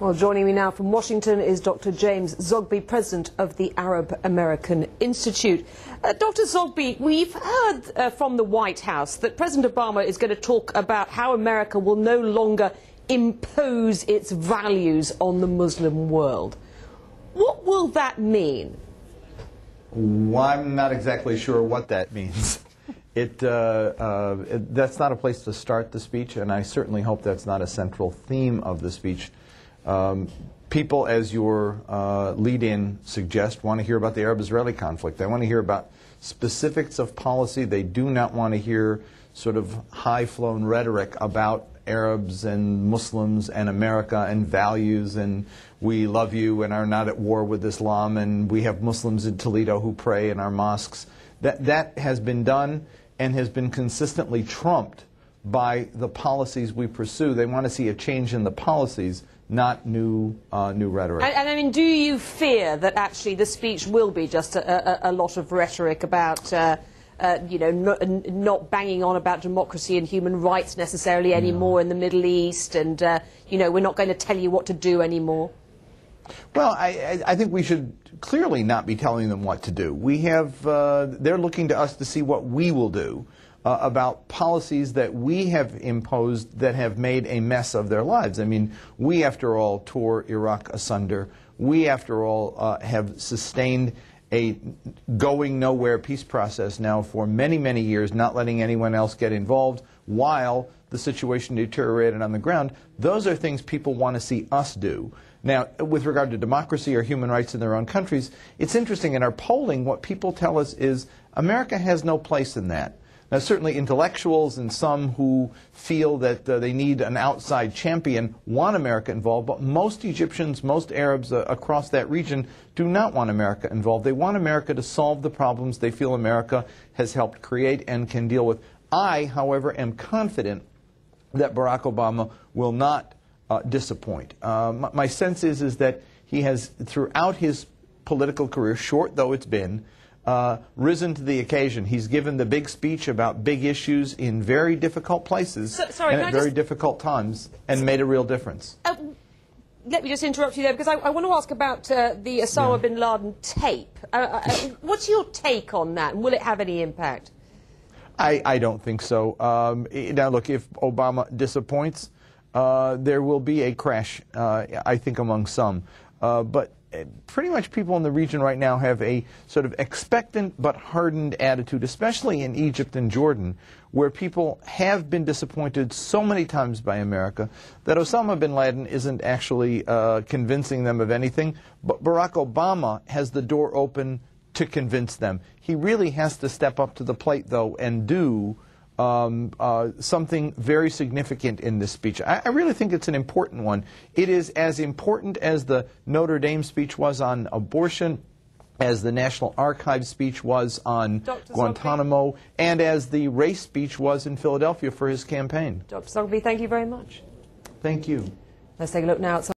Well, joining me now from Washington is Dr. James Zogby, president of the Arab American Institute. Dr. Zogby, we've heard from the White House that President Obama is going to talk about how America will no longer impose its values on the Muslim world. What will that mean? Well, I'm not exactly sure what that means. That's not a place to start the speech, and I certainly hope that's not a central theme of the speech. People, as your lead-in suggests, want to hear about the Arab-Israeli conflict. They want to hear about specifics of policy. They do not want to hear sort of high-flown rhetoric about Arabs and Muslims and America and values and we love you and are not at war with Islam and we have Muslims in Toledo who pray in our mosques. That has been done and has been consistently trumped by the policies we pursue. They want to see a change in the policies, not new rhetoric. And I mean, do you fear that actually the speech will be just a lot of rhetoric about, you know, not banging on about democracy and human rights necessarily anymore in the Middle East, and you know, we're not going to tell you what to do anymore? Well, I think we should clearly not be telling them what to do. We have, they're looking to us to see what we will do about policies that we have imposed that have made a mess of their lives. I mean, we, after all, tore Iraq asunder. We, after all, have sustained a going-nowhere peace process now for many, many years, not letting anyone else get involved while the situation deteriorated on the ground. Those are things people want to see us do. Now, with regard to democracy or human rights in their own countries, it's interesting. In our polling, what people tell us is America has no place in that. Now, certainly intellectuals and some who feel that they need an outside champion want America involved, but most Egyptians, most Arabs across that region do not want America involved. They want America to solve the problems they feel America has helped create and can deal with. I, however, am confident that Barack Obama will not disappoint. My sense is that he has, throughout his political career, short though it's been, risen to the occasion. He's given the big speech about big issues in very difficult places and at very difficult times and made a real difference. Let me just interrupt you there because I want to ask about the Osama bin Laden tape. What's your take on that, and will it have any impact? I don't think so. Now, look, if Obama disappoints, there will be a crash, I think, among some. But pretty much people in the region right now have a sort of expectant but hardened attitude, especially in Egypt and Jordan, where people have been disappointed so many times by America that Osama bin Laden isn't actually convincing them of anything. But Barack Obama has the door open to convince them. He really has to step up to the plate, though, and do something very significant in this speech. I really think it's an important one. It is as important as the Notre Dame speech was on abortion, as the National Archives speech was on Guantanamo, and as the race speech was in Philadelphia for his campaign. Dr. Zogby, thank you very much. Thank you. Let's take a look now at some